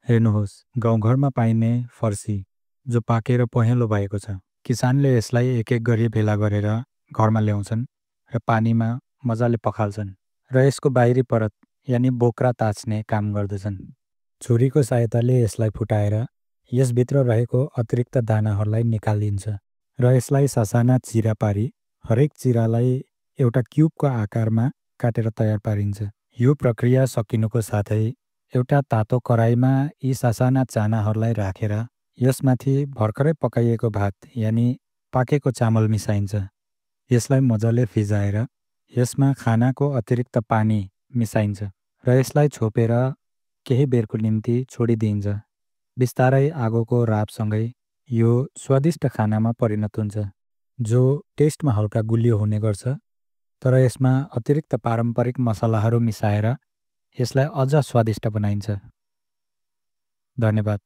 हेर्नुहोस्, गाउँघरमा पाइने फर्सी जो पाकेर पहेँलो भएको छ। किसानले यसलाई एक एक गरी भेला गरेर घरमा ल्याउँछन् र पानीमा मजाले पखाल्छन् र यसको बाहिरी परत यानि बोक्रा ताछ्ने काम गर्दछन्। छुरीको सहायताले यसलाई फुटाएर यसभित्र रहेको अतिरिक्त दानाहरूलाई निकालिन्छ र यसलाई ससाना चिरा पारी हरेक चिरालाई एउटा क्युबको आकारमा काटेर तयार पारिन्छ। यो प्रक्रिया सकिनुको साथै एउटा तातो कराईमा यी ससाना चानाहरूलाई राखेर यसमाथि भर्खरै पकाइएको भात यानि पाकेको चामल मिसाइन्छ। यसलाई मजाले फिजाएर यसमा खानाको अतिरिक्त पानी मिसाइन्छ र यसलाई छोपेर केही बेरको निम्ति छोडिदिइन्छ। बिस्तारै आगोको रापसँगै यो स्वादिष्ट खानामा परिणत हुन्छ, जो टेस्टमा हल्का गुलियो हुने गर्छ, तर यसमा अतिरिक्त पारम्परिक मसलाहरू मिसाएर यसलाई अझ स्वादिष्ट बनाइन्छ। धन्यवाद।